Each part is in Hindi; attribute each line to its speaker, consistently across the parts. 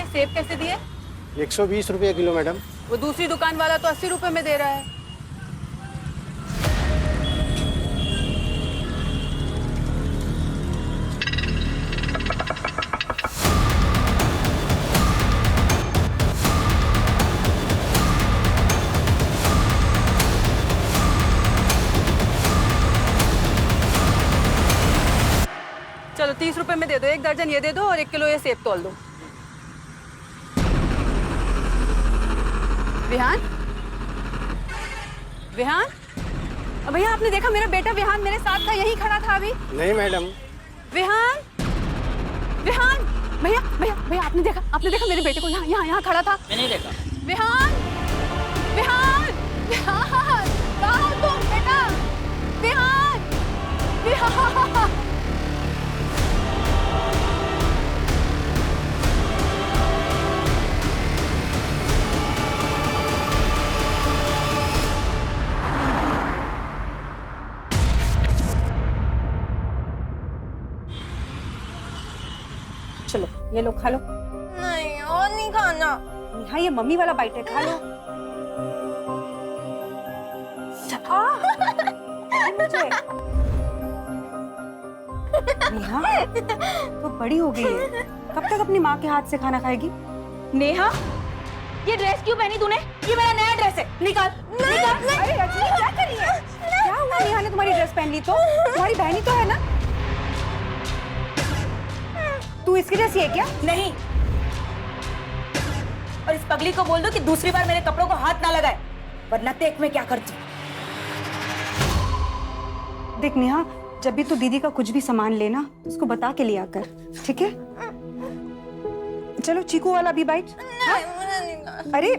Speaker 1: सेब कैसे दिए?
Speaker 2: 120 रुपये किलो मैडम।
Speaker 1: वो दूसरी दुकान वाला तो 80 रुपए में दे रहा है। चलो 30 रुपए में दे दो, 1 दर्जन ये दे दो और 1 किलो ये सेब तोल दो। विहान, विहान, भैया आपने देखा मेरा बेटा विहान मेरे साथ था, यही खड़ा था अभी।
Speaker 2: नहीं मैडम।
Speaker 1: विहान, विहान, भैया भैया भैया आपने देखा मेरे बेटे को यहाँ खड़ा था?
Speaker 3: मैंने नहीं देखा।
Speaker 1: विहान, विहान, विहान, कहाँ हो तुम बेटा? विहान, विहान। चलो ये लो खा लो।
Speaker 4: नहीं और नहीं खाना।
Speaker 1: नेहा ये मम्मी वाला बाइट है, खा लो। मुझे नेहा तो बड़ी हो गई है, कब तक अपनी माँ के हाथ से खाना खाएगी? नेहा ये ड्रेस क्यों पहनी तूने? ये मेरा नया ड्रेस है, निकाल निकाल। अरे रजनी क्या कर रही है? क्या हुआ? नेहा ने तुम्हारी ड्रेस पहन ली तो? तुम्हारी बहनी तो है ना? तू इसकी जैसी है क्या? नहीं। और इस पगली को बोल दो कि दूसरी बार मेरे कपड़ों को हाथ ना लगाए, वरना देख मैं क्या करती। देख नेहा, जब भी तू दीदी का कुछ भी सामान लेना तो उसको बता के लिया कर, ठीक है? चलो चीकू वाला भी बाइट।
Speaker 4: नहीं मुझे नहीं खाना।
Speaker 1: अरे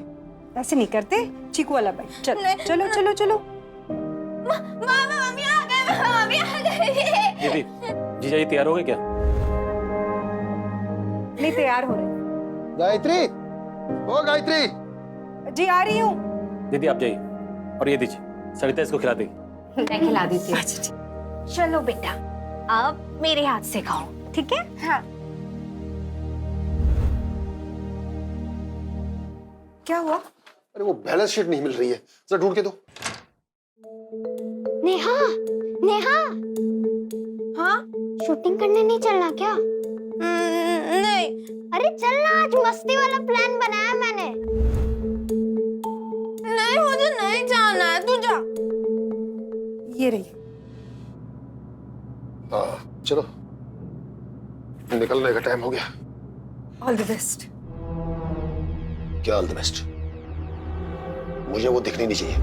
Speaker 1: ऐसे नहीं करते, चीकू वाला बाइट। चलो चलो चलो चलो।
Speaker 4: मम्मी आ गए, मम्मी आ गई।
Speaker 5: दीदी, जीजा जी तैयार हो गए क्या?
Speaker 1: नहीं तैयार हो रहे।
Speaker 2: गायत्री, ओ गायत्री।
Speaker 1: जी आ रही हूँ।
Speaker 5: दीदी आप जाइए और ये दीजिए, सविता इसको खिला देगी।
Speaker 6: मैं खिला देती हूँ। चलो बेटा, अब मेरे हाथ से खाओ, ठीक है?
Speaker 4: हाँ।
Speaker 1: क्या हुआ?
Speaker 7: अरे वो बैलेंस शीट नहीं मिल रही है, जरा ढूंढ के दो।
Speaker 6: नेहा, नेहा,
Speaker 4: हाँ?
Speaker 6: शूटिंग करने नहीं चलना क्या?
Speaker 4: नहीं।
Speaker 6: अरे चलना, आज मस्ती वाला प्लान बनाया मैंने।
Speaker 4: नहीं मुझे नहीं जाना है, तू जा।
Speaker 1: ये रही।
Speaker 7: हाँ चलो, निकलने का टाइम हो गया।
Speaker 1: All the best.
Speaker 7: क्या ऑल द बेस्ट? मुझे वो दिखनी नहीं चाहिए।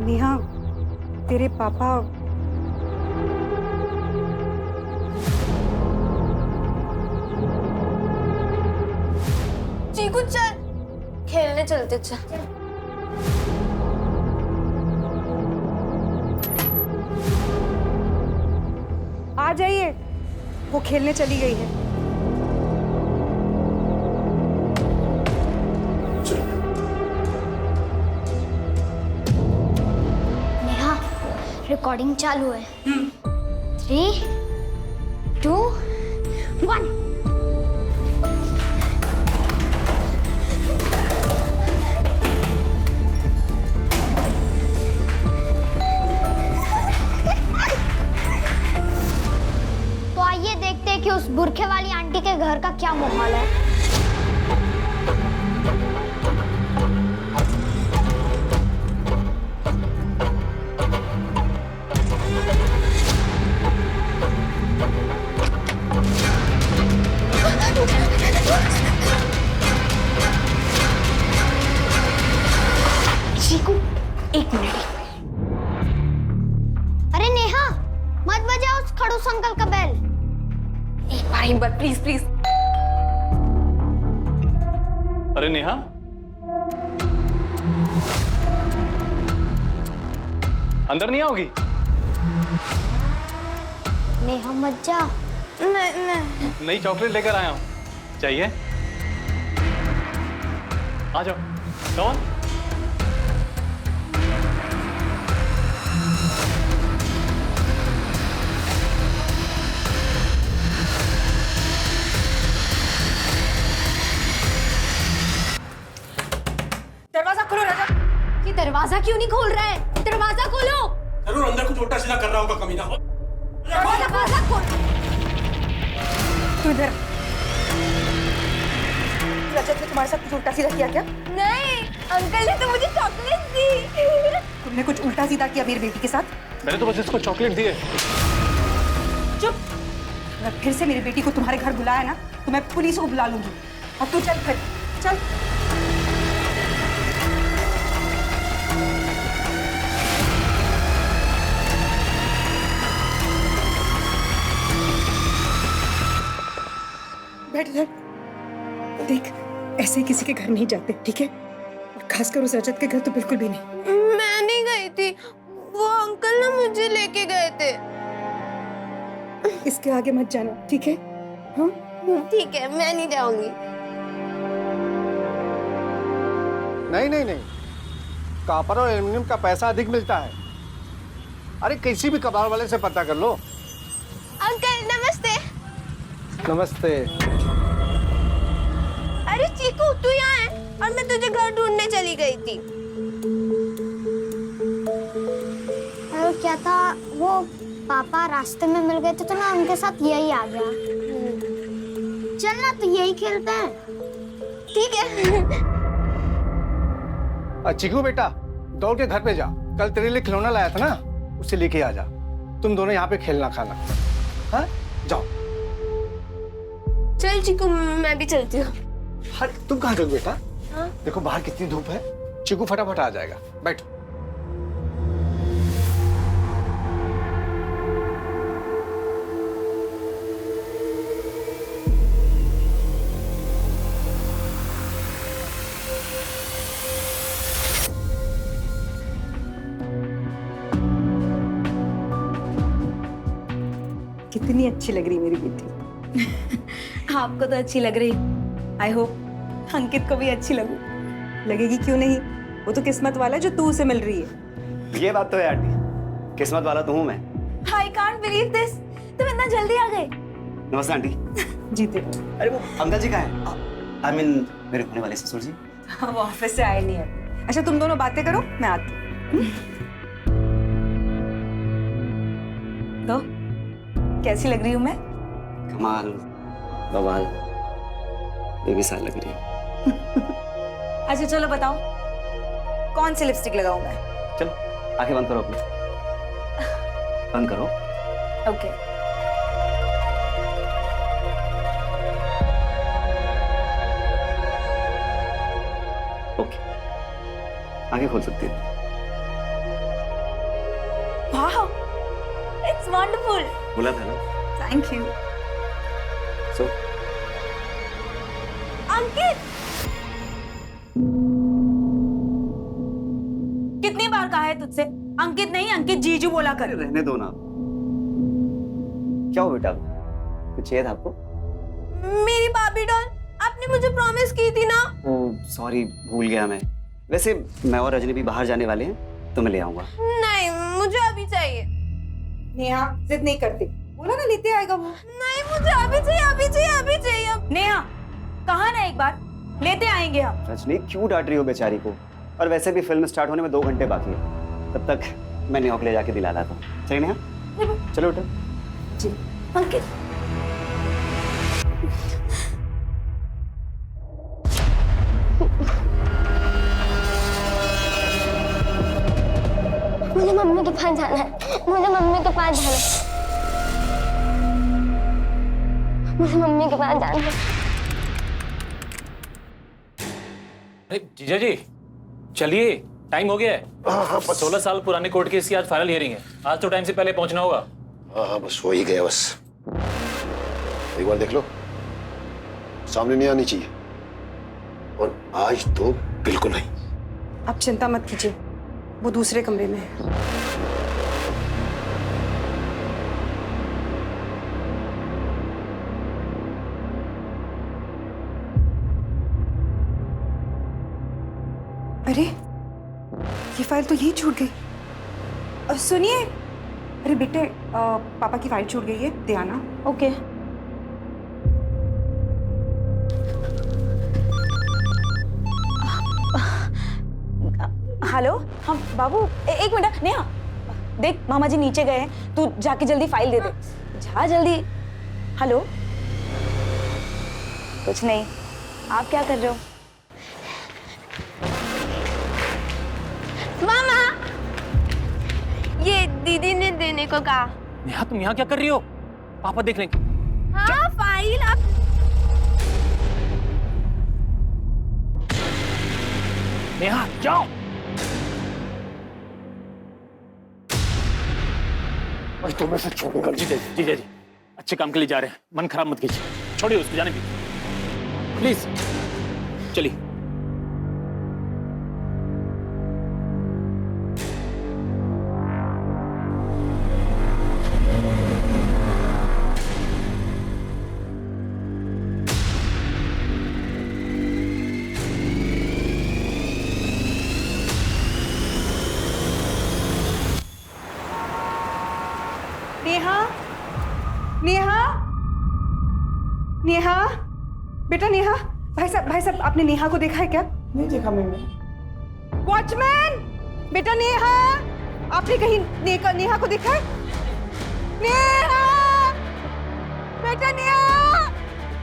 Speaker 1: नेहा, तेरे पापा
Speaker 4: चीकू चल, खेलने चलते चल।
Speaker 1: आ जाइए, वो खेलने चली गई है।
Speaker 6: नेहा, रिकॉर्डिंग चालू है। 3, 2, 1। तो आइए देखते हैं कि उस बुरखे वाली आंटी के घर का क्या माहौल है। चीकू, 1 मिनट। अरे नेहा, मत बजाओ उस खड़ूस अंकल का बेल।
Speaker 4: एक बार प्लीज प्लीज।
Speaker 5: अरे नेहा, अंदर नहीं आओगी?
Speaker 6: नेहा मत जा।
Speaker 4: नहीं नहीं।
Speaker 5: नई चॉकलेट लेकर आया हूँ, चाहिए? आ जाओ, कौन?
Speaker 1: खोलो राजा।
Speaker 6: ये दरवाजा क्यों नहीं खोल रहा है? दरवाजा खोलो।
Speaker 3: जरूर अंदर कुछ उल्टा सीधा कर रहा होगा कमीना।
Speaker 6: दरवाजा खोल।
Speaker 1: तू इधर। रजत ने तुम्हारे साथ कुछ उल्टा सीधा किया क्या?
Speaker 4: नहीं, अंकल ने तो मुझे चॉकलेट दी।
Speaker 1: तुमने कुछ उल्टा सीधा किया मेरी बेटी के साथ?
Speaker 5: मैंने तो बस इसको चॉकलेट दी है।
Speaker 1: चुप। अगर फिर से मेरी बेटी को तुम्हारे घर बुलाया ना तो मैं पुलिस को बुला लूंगी। अब तू चल फिर, चल। बैठ इधर। देख, ऐसे किसी के घर नहीं जाते, ठीक है? और खासकर उस रजत के घर तो बिल्कुल भी नहीं।
Speaker 4: मैं नहीं गई थी, वो अंकल ना मुझे लेके गए थे।
Speaker 1: इसके आगे मत जाना, ठीक है? हाँ?
Speaker 4: ठीक है, मैं नहीं जाऊंगी।
Speaker 2: नहीं नहीं नहीं, कॉपर और एल्युमिनियम का पैसा अधिक मिलता है। अरे किसी भी कबाड़ वाले से पता कर लो।
Speaker 4: अंकल नमस्ते।
Speaker 2: नमस्ते।
Speaker 4: अरे चीकू, तू यहाँ है और मैं तुझे घर ढूंढने चली गई थी।
Speaker 8: अरे क्या था, वो पापा रास्ते में मिल गए थे तो ना उनके साथ यही आ गया। चल ना, तो यही खेलते हैं।
Speaker 4: ठीक है।
Speaker 2: चिकू बेटा, दौड़ के घर पे जा। कल तेरे लिए खिलौना लाया था ना, उसे लेके आ जा। तुम दोनों यहाँ पे खेलना खाना। हाँ, जाओ।
Speaker 4: चल चीकू, मैं भी चलती हूँ।
Speaker 2: अरे तुम कहाँ गए बेटा? देखो बाहर कितनी धूप है। चिकू फटाफट आ जाएगा, बैठ।
Speaker 1: कितनी अच्छी लग रही मेरी बेटी। आपको तो अच्छी लग रही। आई होप अंकित को भी अच्छी लगू। लगेगी क्यों नहीं? वो तो किस्मत वाला है जो तू उसे मिल रही है।
Speaker 9: ये बात तो है आंटी, किस्मत वाला तो हूँ मैं।
Speaker 1: I can't believe this। तुम इतना जल्दी आ गए।
Speaker 9: नमस्ते आंटी।
Speaker 1: जीते।
Speaker 9: अरे वो अंकल जी कहाँ हैं? आई मीन मेरे होने वाले ससुर जी।
Speaker 1: वो ऑफिस से आए नहीं है। अच्छा तुम दोनों बातें करो, मैं आती हूँ। तो कैसी लग रही हूँ मैं?
Speaker 9: कमाल, बवाल, बेमिसाल लग रही है।
Speaker 1: अच्छा चलो बताओ, कौन सी लिपस्टिक लगाऊं मैं?
Speaker 9: चल आंखें बंद करो अपनी, बंद करो।
Speaker 1: ओके।
Speaker 9: ओके, आंखें खोल सकती है।
Speaker 1: वाह, इट्स वंडरफुल।
Speaker 9: बोला था ना।
Speaker 1: Thank you.
Speaker 9: सो
Speaker 1: अंकित, कितनी बार कहा है तुझसे अंकित नहीं अंकित जीजू बोला कर।
Speaker 9: रहने दो ना। क्या हो बेटा, कुछ चाहिए था आपको?
Speaker 4: मेरी बाबी डॉल, आपने मुझे प्रॉमिस की थी ना।
Speaker 9: ओह सॉरी, भूल गया मैं। वैसे मैं और रजनी भी बाहर जाने वाले हैं, तो मैं ले आऊंगा।
Speaker 4: नहीं, मुझे अभी चाहिए।
Speaker 1: नेहा जिद नहीं करती, बोला ना लेते आएगा वो।
Speaker 4: नहीं, मुझे अभी चाहिए, अभी चाहिए, अभी चाहिए।
Speaker 1: नेहा कहा ना एक बार, लेते आएंगे हम।
Speaker 9: रजनी क्यों डांट रही हो बेचारी को? और वैसे भी फिल्म स्टार्ट होने में 2 घंटे बाकी है, तब तक मैं नेहा को ले जाके दिला लाता हूँ। चलिए नेहा, चलो उठो।
Speaker 1: जी अंकित।
Speaker 8: मुझे मम्मी के पास जाना है, मुझे मम्मी के पास जाना है, मुझे मम्मी के पास जाना है।
Speaker 5: अरे जीजा जी चलिए, टाइम हो गया है। 16 साल पुराने कोर्ट केस की आज फाइनल हियरिंग है। आज तो टाइम से पहले पहुंचना होगा।
Speaker 7: हाँ बस हो ही गया। बस एक बार देख लो, सामने नहीं आनी चाहिए। और आज तो बिल्कुल नहीं।
Speaker 1: आप चिंता मत कीजिए, वो दूसरे कमरे में है। अरे ये फाइल तो यहीं छूट गई। सुनिए, अरे बेटे पापा की फाइल छूट गई है, दे आना। ओके। हेलो, हाँ बाबू एक मिनट। नेहा देख, मामा जी नीचे गए हैं, तू जाके जल्दी फाइल दे दे। जा जल्दी। हेलो। कुछ नहीं, आप क्या कर रहे हो?
Speaker 4: मामा, ये दीदी ने देने को कहा।
Speaker 5: नेहा तुम यहाँ क्या कर रही हो? पापा देख लेंगे।
Speaker 4: हाँ फाइल आप।
Speaker 5: नेहा जाओ।
Speaker 7: मैं तुम्हें से छोड़ूंगा नहीं।
Speaker 5: जीजा जी अच्छे काम के लिए जा रहे हैं, मन खराब मत कीजिए, छोड़िए उसको, जाने दीजिए प्लीज। चलिए।
Speaker 1: नेहा, नेहा, नेहा, बेटा नेहा। भाई साहब आपने नेहा को देखा है क्या?
Speaker 2: नहीं देखा मैंने।
Speaker 1: वॉचमैन, बेटा नेहा, आपने कहीं नेहा को देखा है? नेहा, बेटा नेहा,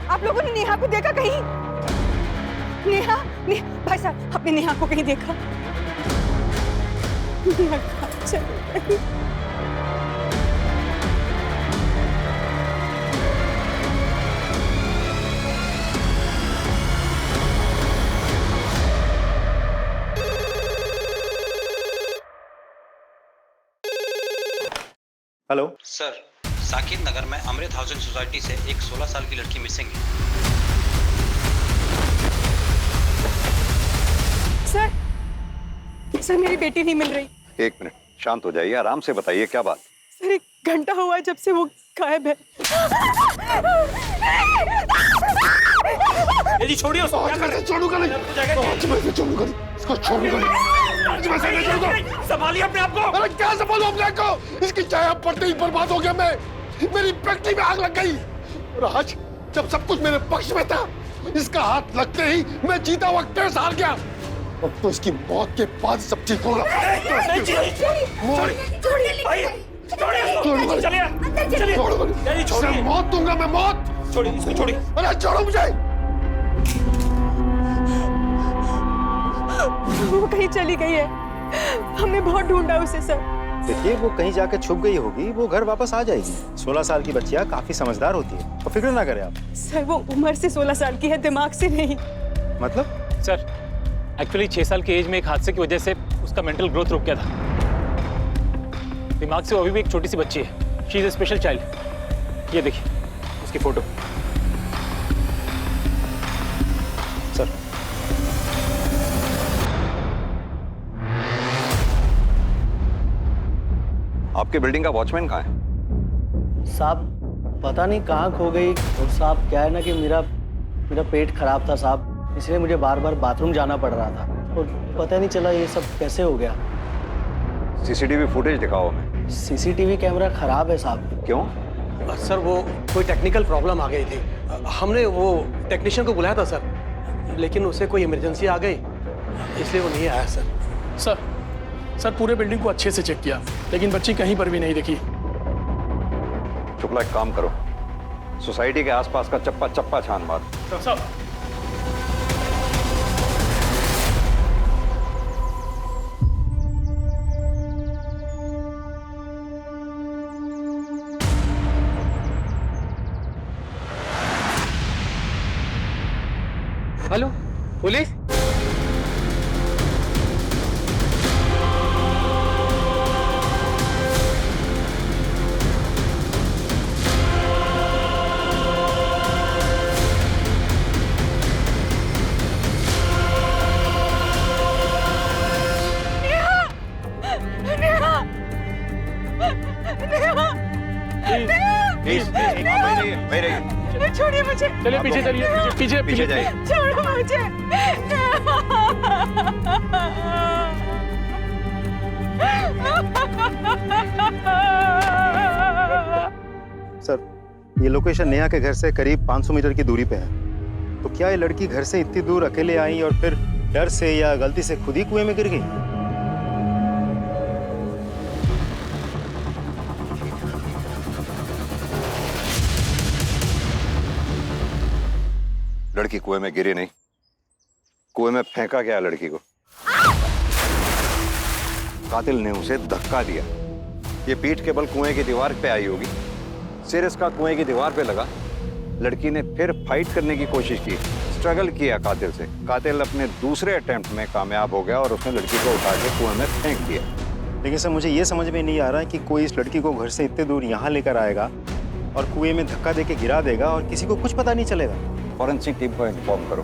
Speaker 1: आप लोगों ने नेहा को देखा कहीं? नेहा, भाई साहब आपने नेहा को कहीं देखा? नेहा कहाँ चली गई?
Speaker 9: हेलो
Speaker 10: सर, साकिब नगर में अमृत हाउसिंग सोसाइटी से एक 16 साल की लड़की मिसिंग है।
Speaker 1: सर मेरी बेटी नहीं मिल रही।
Speaker 11: एक मिनट, शांत हो जाइए, आराम से बताइए क्या बात।
Speaker 1: सर 1 घंटा हुआ जब से वो गायब है।
Speaker 5: ये जी छोड़िए उसको।
Speaker 7: आज मैं छोड़ूंगा नहीं, आज मैं छोड़ूंगा नहीं, इसको छोड़ूंगा नहीं, आज मैं नहीं छोड़ूंगा।
Speaker 5: संभालिए अपने आप को।
Speaker 7: अरे क्या संभालूं अपने आप को? इसकी चाय पड़ते ही बर्बाद हो गया मैं। मेरी फैक्ट्री में आग लग गई और आज जब सब कुछ मेरे पक्ष में था, इसका हाथ लगते ही मैं जीता हुआ केस हार गया। अब तो इसकी मौत के बाद सब ठीक होगा। मौत दूंगा मैं, मौत।
Speaker 5: छोड़िए इसको, छोड़िए।
Speaker 7: अरे छोड़ो मुझे।
Speaker 1: वो कहीं चली गई है, हमने बहुत ढूंढा उसे सर।
Speaker 12: देखिए वो कहीं जाके छुप गई होगी, वो घर वापस आ जाएगी। 16 साल की बच्चियां काफी समझदार होती है, तो फिक्र ना करें आप।
Speaker 1: सर वो उम्र से 16 साल की है, दिमाग से नहीं।
Speaker 12: मतलब?
Speaker 5: सर एक्चुअली 6 साल की एज में एक हादसे की वजह से उसका मेंटल ग्रोथ रुक गया था। दिमाग से वो अभी भी एक छोटी सी बच्ची है। She is a special child. ये देखिए उसकी फोटो। सर
Speaker 11: आपके बिल्डिंग का वॉचमैन कहाँ है?
Speaker 13: साहब पता नहीं कहाँ खो गई। और साहब क्या है ना कि मेरा पेट खराब था साहब, इसलिए मुझे बार बार बाथरूम जाना पड़ रहा था और पता नहीं चला ये सब कैसे हो गया।
Speaker 11: सीसीटीवी फुटेज दिखाओ हमें।
Speaker 13: सीसीटीवी कैमरा खराब है साहब।
Speaker 11: क्यों?
Speaker 3: सर वो कोई टेक्निकल प्रॉब्लम आ गई थी, हमने वो टेक्नीशियन को बुलाया था सर, लेकिन उसे कोई इमरजेंसी आ गई इसलिए वो नहीं आया सर।
Speaker 14: सर पूरे बिल्डिंग को अच्छे से चेक किया, लेकिन बच्ची कहीं पर भी नहीं दिखी।
Speaker 11: शुक्ला एक काम करो, सोसाइटी के आसपास का चप्पा चप्पा छान मार।
Speaker 5: सब
Speaker 2: हेलो पुलिस।
Speaker 1: छोड़िए मुझे।
Speaker 14: चलिए पीछे चलिए, पीछे
Speaker 11: पीछे जाइए।
Speaker 1: छोड़ो मुझे।
Speaker 12: सर ये लोकेशन नेहा के घर से करीब 500 मीटर की दूरी पे है। तो क्या ये लड़की घर से इतनी दूर अकेले आई और फिर डर से या गलती से खुद ही कुएं में गिर गई?
Speaker 11: लड़की कुएं में गिरी नहीं, कुएं में फेंका गया लड़की को। कातिल ने उसे धक्का दिया। ये पीठ के बल कुएं की दीवार पे आई होगी, सिर इसका कुएं की दीवार पे लगा। लड़की ने फिर फाइट करने की कोशिश की, स्ट्रगल किया कातिल से। कातिल अपने दूसरे अटेम्प्ट में कामयाब हो गया और उसने लड़की को उठा के कुएं में फेंक दिया।
Speaker 12: लेकिन सर मुझे ये समझ में नहीं आ रहा है कि कोई इस लड़की को घर से इतने दूर यहाँ लेकर आएगा और कुएं में धक्का देके गिरा देगा और किसी को कुछ पता नहीं चलेगा।
Speaker 11: फॉरेंसिक टीम को इन्फॉर्म करो,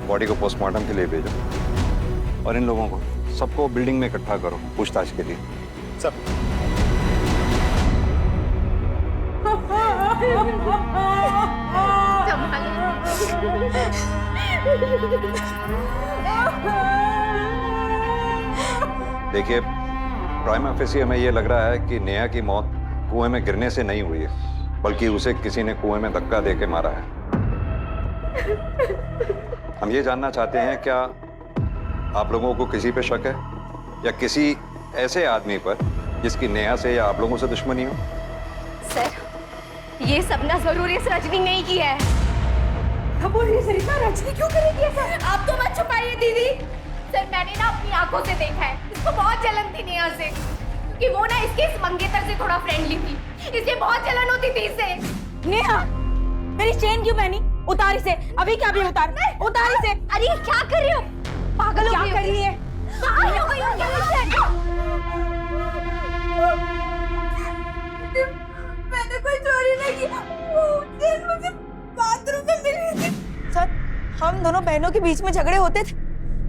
Speaker 11: बॉडी को पोस्टमार्टम के लिए भेजो और इन लोगों को सबको बिल्डिंग में इकट्ठा करो पूछताछ के लिए।
Speaker 12: सब
Speaker 11: देखिए, प्राइमा फेसी हमें ये लग रहा है कि नेहा की मौत कुएं में गिरने से नहीं हुई है, बल्कि उसे किसी ने कुएं में धक्का देके मारा है। हम ये जानना चाहते हैं, क्या आप लोगों को किसी पे शक है या किसी ऐसे आदमी पर जिसकी नेहा से या आप लोगों से दुश्मनी हो?
Speaker 6: सर, ये सपना जरूर इस रजनी ने ही किया है।
Speaker 1: क्या बोल रही है सरिता? रजनी क्यों करेगी ऐसा?
Speaker 6: आप तो मत छुपाइए दीदी। सर, मैंने ना अपनी आंखों से देखा है, इसको बहुत जलन थी नेहा से, क्योंकि वो ना इसके इस मंगेतर से थोड़ा फ्रेंडली थी, इसलिए बहुत जलन होती थी इससे।
Speaker 1: नेहा, मेरी चेन क्यों पहनी? उतार इसे, अभी क्या भी उतार, उतार इसे।
Speaker 6: अरे क्या कर रही हो? पागल हो गई
Speaker 1: क्या कर रही है?
Speaker 6: पागल हो गई हो क्या मुझसे?
Speaker 4: मैंने कोई चोरी नहीं की, वो चेन मुझे बाथरूम में मिली थी।
Speaker 1: सर, हम दोनों बहनों के बीच में झगड़े होते थे,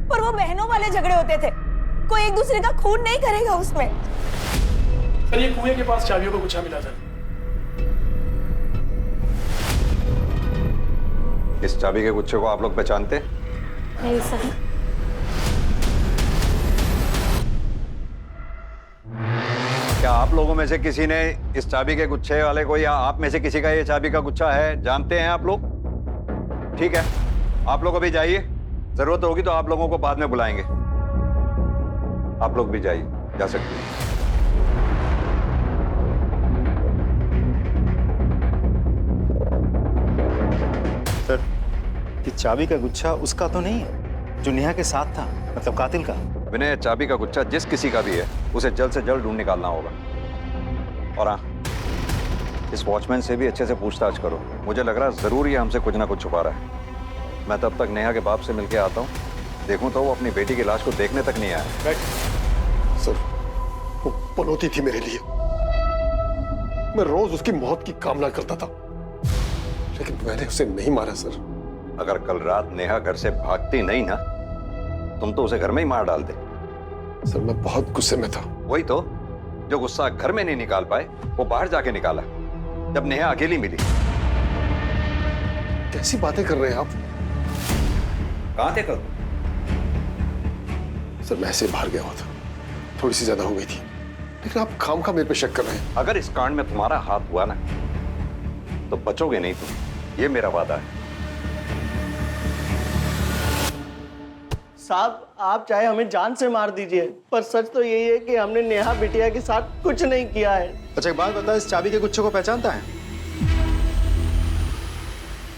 Speaker 1: पर वो बहनों वाले झगड़े होते थे, कोई एक दूसरे का खून नहीं करेगा उसमें।
Speaker 14: सर, ये कुएं के पास चाबियों का गुच्छा मिला था।
Speaker 11: इस चाबी के गुच्छे को आप लोग पहचानते?
Speaker 6: नहीं सर।
Speaker 11: क्या आप लोगों में से किसी ने इस चाबी के गुच्छे वाले को, या आप में से किसी का ये चाबी का गुच्छा है, जानते हैं आप लोग? ठीक है, आप लोग अभी जाइए, जरूरत होगी तो आप लोगों को बाद में बुलाएंगे। आप लोग भी जाइए, जा सकते हैं।
Speaker 12: सर, ये चाबी का गुच्छा उसका तो नहीं है जो नेहा के साथ था, मतलब कातिल का?
Speaker 11: विनय, चाबी का गुच्छा जिस किसी का भी है उसे जल्द से जल्द ढूंढ निकालना होगा। और हाँ, इस वॉचमैन से भी अच्छे से पूछताछ करो, मुझे लग रहा है जरूर ये हमसे कुछ ना कुछ छुपा रहा है। मैं तब तक नेहा के बाप से मिलके आता हूँ, देखूं तो वो अपनी बेटी की लाश को देखने तक नहीं आया।
Speaker 7: सर, वो पनौती थी मेरे लिए, मैं रोज उसकी मौत की कामना करता था, लेकिन मैंने उसे नहीं मारा सर।
Speaker 11: अगर कल रात नेहा घर से भागती नहीं ना, तुम तो उसे घर में ही मार डालते।
Speaker 7: सर, मैं बहुत गुस्से में था।
Speaker 11: वही तो, जो गुस्सा घर में नहीं निकाल पाए वो बाहर जाके निकाला जब नेहा अकेली मिली।
Speaker 7: कैसी बातें कर रहे हैं आप?
Speaker 11: कहां थे कल?
Speaker 7: सर, मैं ऐसे बाहर गया हुआ था, थोड़ी सी ज्यादा हो गई थी, लेकिन आप खामखा मेरे पे शक कर रहे हैं।
Speaker 11: अगर इस कांड में तुम्हारा हाथ हुआ ना तो बचोगे नहीं तुम, ये मेरा वादा है।
Speaker 13: साहब, आप चाहे हमें जान से मार दीजिए, पर सच तो यही है कि हमने नेहा बिटिया के साथ कुछ नहीं किया है।
Speaker 12: अच्छा, एक बात बता, इस चाबी के गुच्छे को पहचानता है?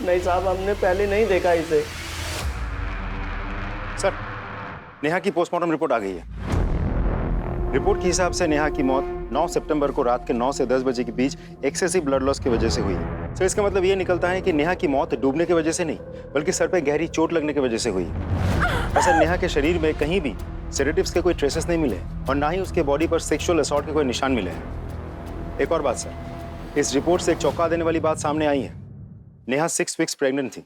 Speaker 13: नहीं साहब, हमने पहले नहीं देखा इसे।
Speaker 12: सर, नेहा की पोस्टमार्टम रिपोर्ट आ गई है। रिपोर्ट के हिसाब से नेहा की मौत 9 सितंबर को रात के 9 से 10 बजे के बीच एक्सेसिव ब्लड लॉस की वजह से हुई है। सर, इसका मतलब ये निकलता है कि नेहा की मौत डूबने की वजह से नहीं, बल्कि सर पे गहरी चोट लगने की वजह से हुई है। सर, नेहा के शरीर में कहीं भी सेडेटिव्स के कोई ट्रेसेस नहीं मिले और ना ही उसके बॉडी पर सेक्सुअल असॉल्ट के कोई निशान मिले हैं। एक और बात सर, इस रिपोर्ट से एक चौंका देने वाली बात सामने आई है। नेहा 6 वीक्स प्रेग्नेंट थी।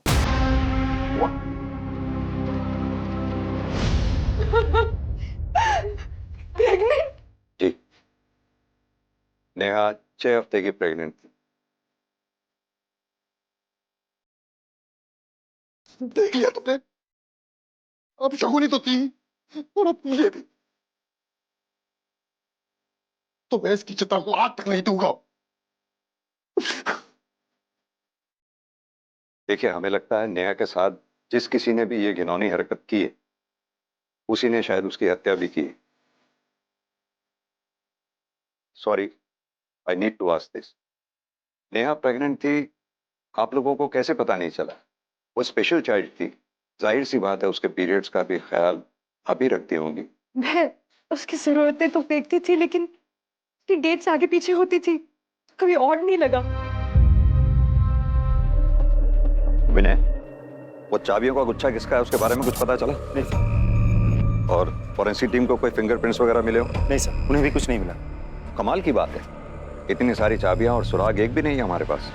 Speaker 11: प्रेग्नेंट? जी, नेहा 6 हफ्ते की प्रेग्नेंट थी।
Speaker 7: देख लिया तुमने, अब शगुनी तो थी और अब ये भी। तो मैं इसकी चिता लाख तक नहीं दूंगा।
Speaker 11: देखिए, हमें लगता है नेहा के साथ जिस किसी ने भी ये घिनौनी हरकत की है, उसी ने शायद उसकी हत्या भी की। Sorry, I need to ask this. Neha pregnant थी, आप लोगों को कैसे पता नहीं चला? वो स्पेशल चाइल्ड थी, जाहिर सी बात है उसके पीरियड्स का भी ख्याल आप ही रखती होंगी।
Speaker 15: मैं उसकी जरूरतें तो देखती थी, लेकिन उसकी डेट्स आगे पीछे होती थी, कभी और नहीं लगा।
Speaker 11: विनय, वो चाबियों का गुच्छा किसका है उसके बारे में कुछ पता चला?
Speaker 12: नहीं सर।
Speaker 11: और फॉरेंसिक टीम को कोई फिंगरप्रिंट्स वगैरह मिले हो?
Speaker 12: नहीं सर, उन्हें भी कुछ नहीं मिला।
Speaker 11: कमाल की बात है, इतनी सारी चाबियां और सुराग एक भी नहीं है हमारे पास।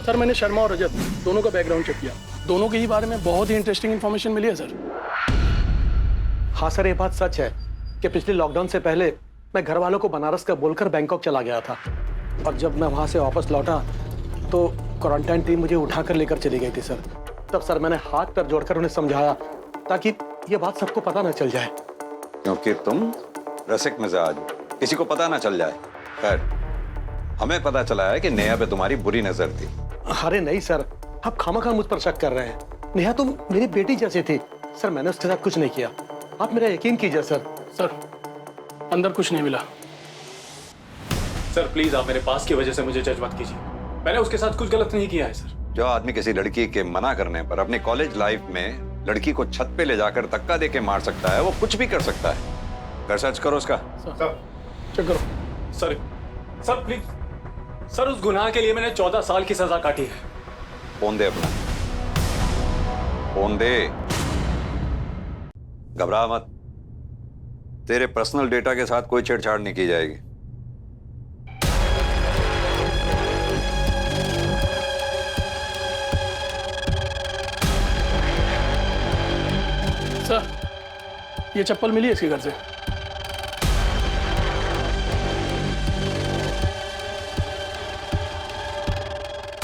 Speaker 14: सर मैंने शर्मा और रजत दोनों का बैकग्राउंड चेक किया, दोनों के ही बारे में बहुत ही इंटरेस्टिंग इन्फॉर्मेशन मिली है सर।
Speaker 3: हाँ सर, ये बात सच है कि पिछले लॉकडाउन से पहले मैं घर वालों को बनारस का बोलकर बैंकॉक चला गया था, और जब मैं वहाँ से वापस लौटा तो क्वारंटाइन टीम मुझे उठाकर लेकर चली गई थी सर। तब सर मैंने हाथ पैर जोड़कर उन्हें समझाया ताकि ये बात सबको पता न चल जाए।
Speaker 11: क्योंकि तुम रसिक मिजाज, किसी को पता ना चल जाए। खैर, हमें पता चला है कि नेहा पे तुम्हारी बुरी नजर थी।
Speaker 3: अरे नहीं सर, आप खामखा मुझ पर शक कर रहे हैं। नेहा तो मेरी बेटी जैसी थी सर, मैंने उसके साथ कुछ नहीं किया, आप मेरा यकीन कीजिए सर।
Speaker 14: सर अंदर कुछ नहीं मिला।
Speaker 5: सर प्लीज आप मेरे पास की वजह से मुझे जज मत कीजिए, मैंने उसके साथ कुछ गलत नहीं किया है सर।
Speaker 11: जो आदमी किसी लड़की के मना करने पर अपनी कॉलेज लाइफ में लड़की को छत पे ले जाकर धक्का देके मार सकता है, वो कुछ भी कर सकता है। कर सर्च करो उसका।
Speaker 14: चेक करो।
Speaker 5: सर प्लीज सर, उस गुनाह के लिए मैंने 14 साल की सजा काटी है।
Speaker 11: फोन दे अपना, फोन दे। घबरा मत, तेरे पर्सनल डेटा के साथ कोई छेड़छाड़ नहीं की जाएगी।
Speaker 14: सर ये चप्पल मिली है इसके घर से।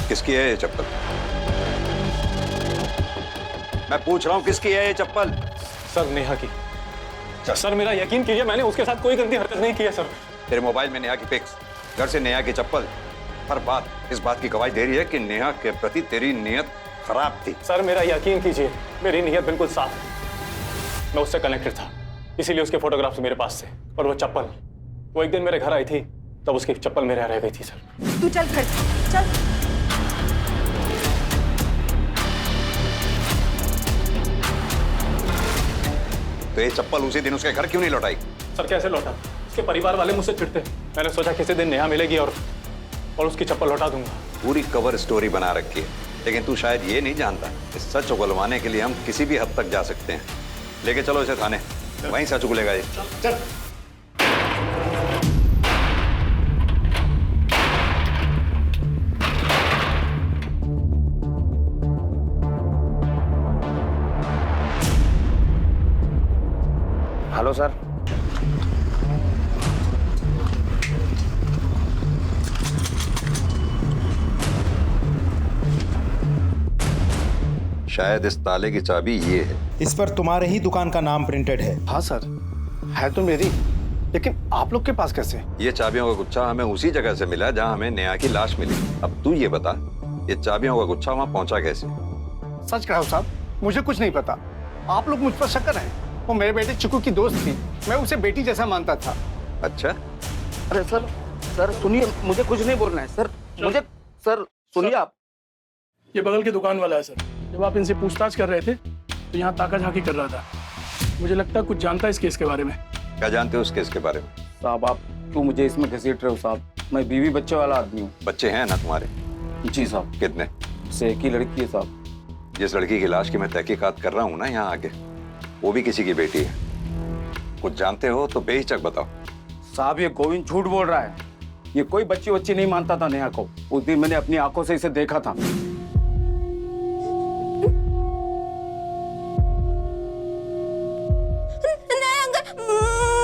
Speaker 11: किसकी है ये चप्पल? मैं पूछ रहा हूं किसकी है ये चप्पल?
Speaker 5: सर नेहा की। सर मेरा यकीन कीजिए, मैंने उसके साथ कोई गंदी हरकत नहीं की है सर।
Speaker 11: तेरे मोबाइल में नेहा की पिक्स, घर से नेहा की चप्पल, हर बात इस बात की गवाही दे रही है कि नेहा के प्रति तेरी नीयत खराब थी।
Speaker 5: सर मेरा यकीन कीजिए, मेरी नीयत बिल्कुल साफ है। मैं उससे कनेक्टेड था, इसीलिए उसके फोटोग्राफ्स मेरे पास थे। और वो चप्पल, वो एक दिन मेरे घर आई थी, तब उसकी चप्पल मेरे यहाँ रह गई थी सर।
Speaker 1: तू चल घर, चल।
Speaker 11: तो ये चप्पल उसी दिन उसके घर क्यों नहीं लौटाई?
Speaker 5: सर कैसे लौटा? उसके परिवार वाले मुझसे चिढ़ते। मैंने सोचा किसी दिन नेहा मिलेगी और उसकी चप्पल लौटा दूंगा।
Speaker 11: पूरी कवर स्टोरी बना रखी है, लेकिन तू शायद ये नहीं जानता, इस सच उगलवाने के लिए हम किसी भी हद तक जा सकते हैं। लेके चलो इसे थाने, वहीं सच उगलेगा ये।
Speaker 14: चल।
Speaker 13: Hello sir.
Speaker 11: शायद इस ताले की चाबी ये है।
Speaker 12: इस पर तुम्हारे ही दुकान का नाम प्रिंटेड है।
Speaker 2: हाँ सर, है तो मेरी, लेकिन आप लोग के पास कैसे?
Speaker 11: ये चाबियों का गुच्छा हमें उसी जगह से मिला जहां हमें नेहा की लाश मिली। अब तू ये बता, ये चाबियों का गुच्छा वहां पहुंचा कैसे?
Speaker 2: सच कहो साहब, मुझे कुछ नहीं पता। आप लोग मुझ पर शक कर रहे हैं। वो मेरे बेटे चिकू की दोस्त थी, मैं उसे बेटी जैसा मानता था।
Speaker 11: अच्छा?
Speaker 13: अरे सर सुनिए, मुझे कुछ नहीं बोलना है सर। मुझे सर सुनिए आप।
Speaker 14: ये बगल के दुकान वाला है सर। जब आप इनसे पूछताछ कर रहे थे तो यहाँ ताका झांकी कर रहा था। मुझे लगता है कुछ जानता है इस केस के बारे में।
Speaker 11: क्या जानते हो उस केस के बारे में?
Speaker 16: साहब आप क्यों मुझे इसमें घसीट रहे हो साहब? मैं बीवी बच्चे वाला आदमी हूँ।
Speaker 11: बच्चे हैं ना तुम्हारे?
Speaker 16: जी साहब।
Speaker 11: कितने?
Speaker 16: से एक ही लड़की है साहब।
Speaker 11: जिस लड़की की लाश की मैं तहकीकात कर रहा हूँ ना यहाँ आके, वो भी किसी की बेटी है। कुछ जानते हो तो बेहिचक बताओ।
Speaker 16: साहब ये गोविंद झूठ बोल रहा है। ये कोई बच्ची नहीं मानता था नेहा को। उस दिन मैंने अपनी आंखों से इसे देखा था।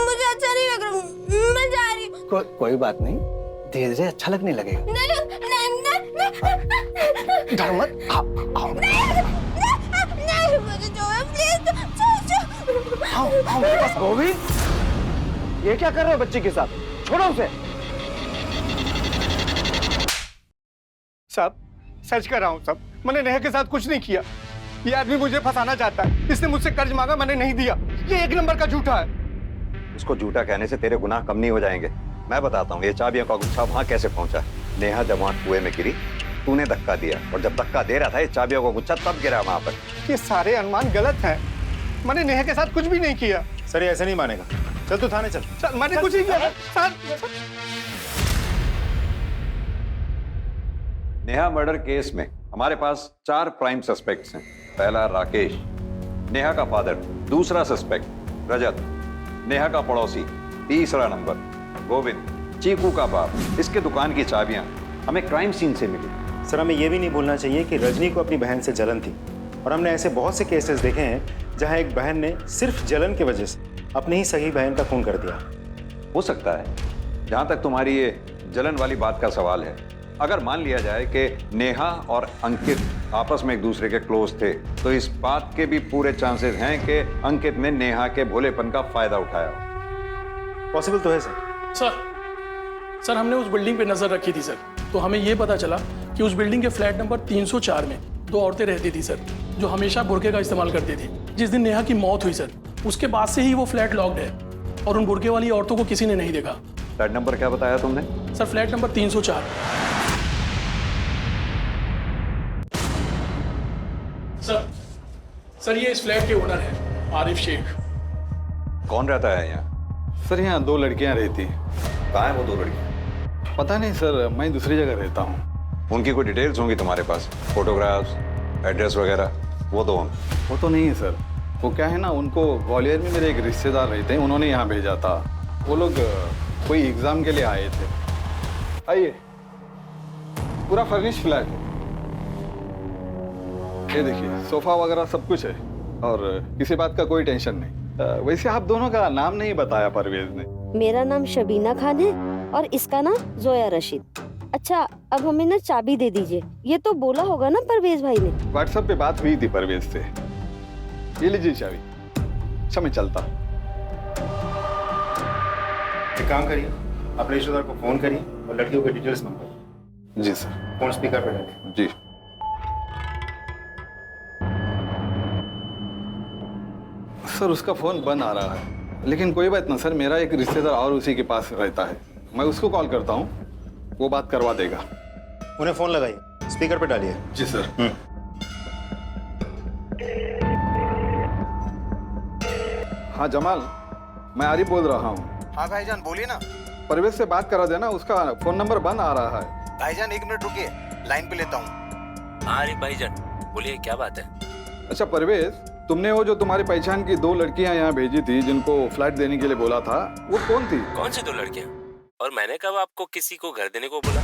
Speaker 4: मुझे अच्छा नहीं लग रहा, मैं जा रही हूँ।
Speaker 3: कोई बात नहीं, धीरे धीरे अच्छा लगने लगेगा। डर मत।
Speaker 13: गोविंद, ये क्या कर रहे हो बच्ची के साथ? छोड़ो उसे।
Speaker 2: साहब सच कर रहा हूँ साहब, मैंने नेहा के साथ कुछ नहीं किया। ये आदमी मुझे फंसाना चाहता है। इसने मुझसे कर्ज मांगा, मैंने नहीं दिया। ये एक नंबर का झूठा है।
Speaker 11: उसको झूठा कहने से तेरे गुनाह कम नहीं हो जाएंगे। मैं बताता हूँ ये चाबियों का गुच्छा वहां कैसे पहुंचा। नेहा जब वहां कुएं में गिरी, तूने धक्का दिया, और जब धक्का दे रहा था ये चाबियों का गुच्छा तब गिरा वहां पर।
Speaker 2: ये सारे अनुमान गलत हैं। मैंने नेहा के साथ कुछ भी नहीं किया।
Speaker 12: सर ये ऐसे नहीं मानेगा। चल तू थाने चल।
Speaker 2: चल, मैंने कुछ नहीं किया सर।
Speaker 11: नेहा मर्डर केस में हमारे पास 4 प्राइम सस्पेक्ट्स हैं। पहला राकेश, नेहा का फादर। दूसरा सस्पेक्ट रजत, नेहा का पड़ोसी। तीसरा नंबर गोविंद, चीकू का बाप। इसके दुकान की चाबियां हमें क्राइम सीन से मिली।
Speaker 12: सर हमें यह भी नहीं भूलना चाहिए कि रजनी को अपनी बहन से जलन थी, और हमने ऐसे बहुत से केसेस देखे हैं जहां एक बहन ने सिर्फ जलन की वजह से अपनी ही सगी बहन का खून कर दिया।
Speaker 11: हो सकता है, जहां तक तुम्हारी ये जलन वाली बात का सवाल है, अगर मान लिया जाए कि नेहा और अंकित आपस में एक दूसरे के क्लोज थे, तो इस बात के भी पूरे चांसेस हैं कि अंकित ने नेहा के भोलेपन का फायदा उठाया।
Speaker 12: पॉसिबल तो है सर।
Speaker 14: सर हमने उस बिल्डिंग पे नजर रखी थी सर, तो हमें ये पता चला कि उस बिल्डिंग के फ्लैट नंबर 304 में 2 औरतें रहती थी सर, जो हमेशा बुर्के का इस्तेमाल करती थी। जिस दिन नेहा की मौत हुई सर, उसके बाद से ही वो फ्लैट लॉक्ड है, और उन बुर्के वाली औरतों को किसी ने नहीं देखा।
Speaker 11: फ्लैट नंबर क्या बताया तुमने?
Speaker 14: Sir flat number 304। सर ये इस फ्लैट के ओनर हैं, आरिफ शेख।
Speaker 11: कौन रहता है यहाँ?
Speaker 17: सर यहाँ 2 लड़कियाँ रहती हैं।
Speaker 11: कहाँ है वो 2 लड़कियाँ?
Speaker 17: पता नहीं सर, मैं दूसरी जगह रहता हूँ।
Speaker 11: उनकी कोई डिटेल्स होंगी तुम्हारे पास? फोटोग्राफ्स, एड्रेस वगैरह? वो तो
Speaker 17: नहीं है सर। वो क्या है ना, उनको ग्वालियर में मेरे एक रिश्तेदार रहते हैं, उन्होंने यहाँ भेजा था। वो लोग कोई एग्जाम के लिए आए थे। आइए, पूरा फर्निश फ्लैट है। ये देखिए, सोफा वगैरह सब कुछ है, और किसी बात का कोई टेंशन नहीं। वैसे आप दोनों का नाम नहीं बताया परवेज ने।
Speaker 18: मेरा नाम शबीना खान है और इसका नाम जोया रशीद। अच्छा, अब हमें ना चाबी दे दीजिए। ये तो बोला होगा ना परवेज भाई ने।
Speaker 17: व्हाट्सएप पे बात हुई थी परवेज से। ये लीजिए चाबी। अच्छा मैं चलता।
Speaker 12: एक काम करिए, अपने रिश्तेदार को फोन करिए और लड़कियों के डिटेल्स मंगवाइए।
Speaker 17: जी सर।
Speaker 12: फोन स्पीकर पे डालिए।
Speaker 17: जी। सर उसका फोन बंद आ रहा है, लेकिन कोई बात ना सर, मेरा एक रिश्तेदार और उसी के पास रहता है, मैं उसको कॉल करता हूँ, वो बात करवा देगा।
Speaker 12: उन्हें फोन लगाइए, स्पीकर पे डालिए।
Speaker 17: जी सर। हाँ जमाल, मैं आरिफ बोल रहा हूँ।
Speaker 2: हाँ भाईजान बोलिए ना।
Speaker 17: परवेज से बात करा देना, उसका फोन नंबर बंद आ रहा है।
Speaker 2: भाईजान 1 मिनट रुकिए, लाइन पे लेता हूँ।
Speaker 19: हाँ आरिफ भाईजान बोलिए, क्या बात है?
Speaker 17: अच्छा परवेज, तुमने वो जो तुम्हारी पहचान की 2 लड़कियां यहाँ भेजी थी, जिनको फ्लैट देने के लिए बोला था, वो कौन थी?
Speaker 19: कौन सी 2 लड़कियां? और मैंने कब आपको किसी को घर देने को बोला?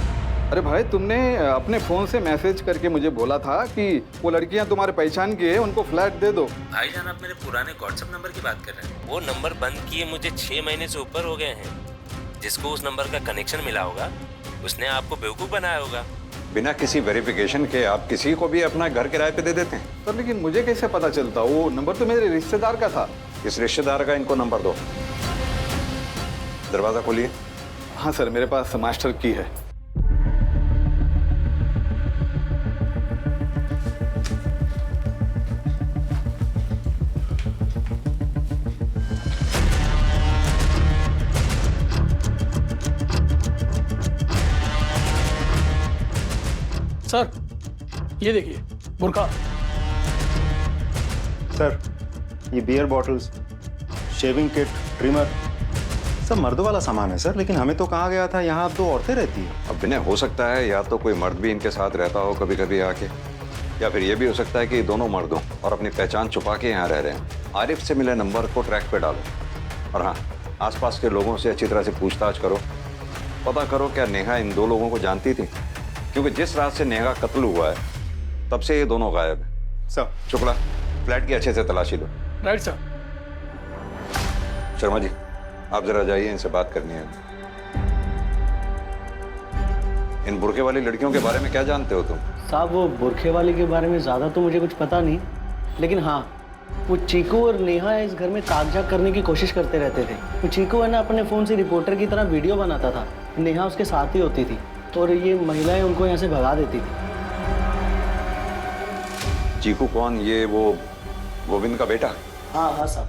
Speaker 17: अरे भाई, तुमने अपने फोन से मैसेज करके मुझे बोला था कि वो लड़कियां तुम्हारे पहचान की है, उनको फ्लैट दे दो।
Speaker 19: भाईजान आप मेरे पुराने व्हाट्सएप नंबर की बात कर रहे हैं? वो नंबर बंद किए मुझे 6 महीने से ऊपर हो गए हैं। जिसको उस नंबर का कनेक्शन मिला होगा, उसने आपको बेवकूफ बनाया होगा।
Speaker 11: बिना किसी वेरिफिकेशन के आप किसी को भी अपना घर किराए पे दे देते हैं?
Speaker 17: सर लेकिन मुझे कैसे पता चलता? वो नंबर तो मेरे रिश्तेदार का था।
Speaker 11: इस रिश्तेदार का इनको नंबर दो। दरवाजा खोलिए।
Speaker 17: हाँ सर, मेरे पास मास्टर की है।
Speaker 14: सर ये देखिए, बुर्का।
Speaker 12: सर ये beer bottles, shaving kit, trimmer, सब मर्दों वाला सामान है सर, लेकिन हमें तो कहा गया था यहाँ 2 औरतें रहती हैं।
Speaker 11: अब विनय, हो सकता है या तो कोई मर्द भी इनके साथ रहता हो कभी कभी आके, या फिर ये भी हो सकता है कि दोनों मर्दों और अपनी पहचान छुपा के यहाँ रह रहे हैं। आरिफ से मिले नंबर को ट्रैक पे डालो, और हाँ, आसपास के लोगों से अच्छी तरह से पूछताछ करो, पता करो क्या नेहा इन 2 लोगों को जानती थी, क्योंकि जिस रात से नेहा का कत्ल हुआ है तब से ये दोनों गायब है।
Speaker 12: सर
Speaker 11: शुक्ला, फ्लैट की अच्छे से तलाशी लो।
Speaker 14: Right sir.
Speaker 11: शर्मा जी, आप जरा जाइए, इनसे बात करनी है। इन बुरखे वाली लड़कियों के बारे में क्या जानते हो तुम?
Speaker 13: साहब वो बुरखे वाली के बारे में ज़्यादा तो मुझे कुछ पता नहीं, लेकिन हाँ, वो चीकू और नेहा इस घर में कागजात करने की कोशिश करते रहते थे। वो चीकू है ना, अपने फ़ोन से रिपोर्टर की तरह वीडियो बनाता था, नेहा उसके साथ ही होती थी, और ये महिलाएं उनको यहाँ से भगा देती थी।
Speaker 11: चीकू कौन? ये वो गोविंद का बेटा?
Speaker 13: हाँ हाँ साहब।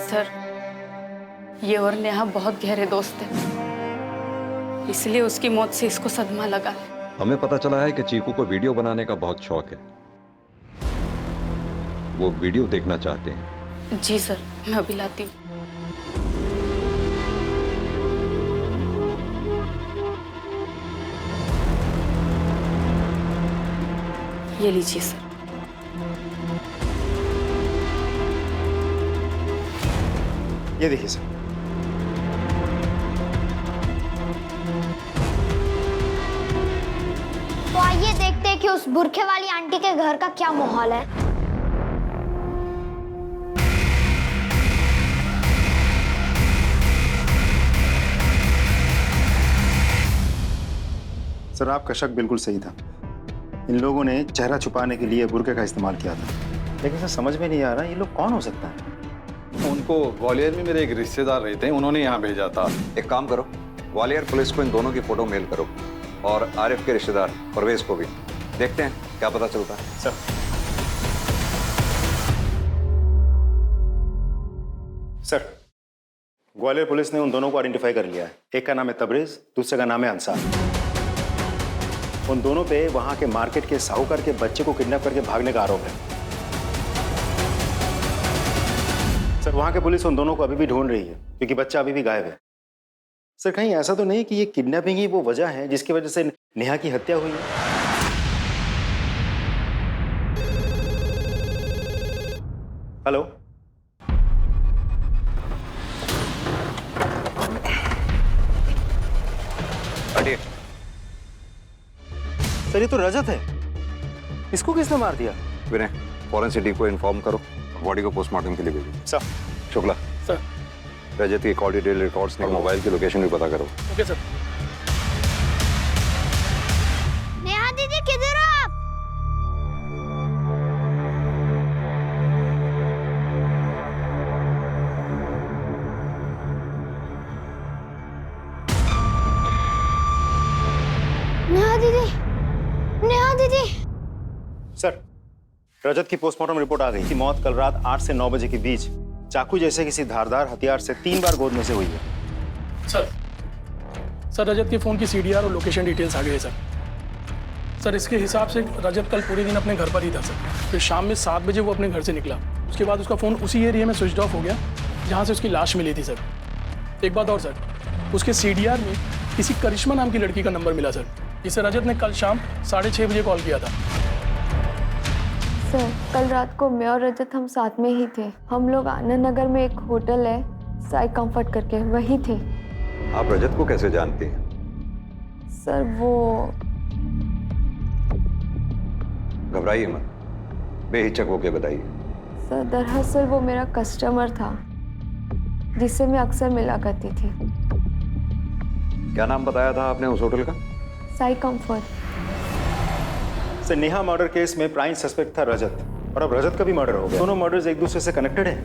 Speaker 4: सर
Speaker 15: ये और नेहा बहुत गहरे दोस्त थे, इसलिए उसकी मौत से इसको सदमा लगा।
Speaker 11: हमें पता चला है कि चीकू को वीडियो बनाने का बहुत शौक है। वो वीडियो देखना चाहते हैं।
Speaker 15: जी सर, मैं अभी लाती हूँ। ये लीजिए सर।
Speaker 12: ये देखिए सर।
Speaker 8: तो आइए देखते हैं कि उस बुरखे वाली आंटी के घर का क्या माहौल है।
Speaker 12: सर आपका शक बिल्कुल सही था। इन लोगों ने चेहरा छुपाने के लिए बुर्के का इस्तेमाल किया था, लेकिन सर समझ में नहीं आ रहा ये लोग कौन हो सकता है।
Speaker 17: उनको ग्वालियर में मेरे एक रिश्तेदार रहते हैं, उन्होंने यहाँ भेजा था।
Speaker 11: एक काम करो, ग्वालियर पुलिस को इन दोनों की फोटो मेल करो और आरिफ के रिश्तेदार परवेज को भी। देखते हैं क्या पता चलता है।
Speaker 12: सर सर ग्वालियर पुलिस ने उन दोनों को आइडेंटिफाई कर लिया है। एक का नाम है तबरेज, दूसरे का नाम है अंसार। उन दोनों पे वहां के मार्केट के साहूकार के बच्चे को किडनैप करके भागने का आरोप है। सर वहां के पुलिस उन दोनों को अभी भी ढूंढ रही है क्योंकि बच्चा अभी भी गायब है। सर कहीं ऐसा तो नहीं कि ये किडनैपिंग ही वो वजह है जिसकी वजह से नेहा की हत्या हुई है? हेलो,
Speaker 11: हटिए।
Speaker 12: सर ये तो रजत है, इसको किसने मार दिया?
Speaker 11: विनय, फॉरेंसिक टीम को इन्फॉर्म करो, बॉडी को पोस्टमार्टम के लिए भेजो।
Speaker 12: सर।
Speaker 11: शुक्ला
Speaker 14: सर।
Speaker 11: रजत की कॉल डिटेल रिकॉर्ड्स और मोबाइल की लोकेशन भी पता करो।
Speaker 14: Okay sir.
Speaker 8: नेहा दीदी किधर हो आप? नेहा दीदी, नेहा दीदी।
Speaker 12: सर रजत की पोस्टमार्टम रिपोर्ट आ गई कि मौत कल रात 8 से 9 बजे के बीच चाकू जैसे किसी धारदार हथियार से 3 बार गोद में से हुई है।
Speaker 14: सर रजत के फोन की सीडीआर और लोकेशन डिटेल्स आ गए सर। सर इसके हिसाब से रजत कल पूरे दिन अपने घर पर ही था सर। फिर शाम में 7 बजे वो अपने घर से निकला। उसके बाद उसका फ़ोन उसी एरिया में स्विच ऑफ हो गया जहाँ से उसकी लाश मिली थी सर। एक बात और सर, उसके सीडीआर में किसी करिश्मा नाम की लड़की का नंबर मिला सर, जिसे रजत ने कल शाम 6:30 बजे कॉल किया था।
Speaker 4: सर कल रात को मैं और रजत हम साथ में ही थे। हम लोग आनंद नगर में एक होटल है साई कंफर्ट करके, वही थे।
Speaker 11: आप रजत को कैसे जानती हैं?
Speaker 4: सर वो
Speaker 11: घबराइए मत, बेहिचक होके बताइए।
Speaker 4: सर दरअसल वो मेरा कस्टमर था जिससे मैं अक्सर मिला करती थी।
Speaker 11: क्या नाम बताया था आपने उस होटल का?
Speaker 4: Sai comfort.
Speaker 12: Sir Neha murder case में प्राइम सस्पेक्ट था रजत, और अब रजत का भी मर्डर हो गया। दोनों मर्डर्स एक दूसरे से कनेक्टेड है।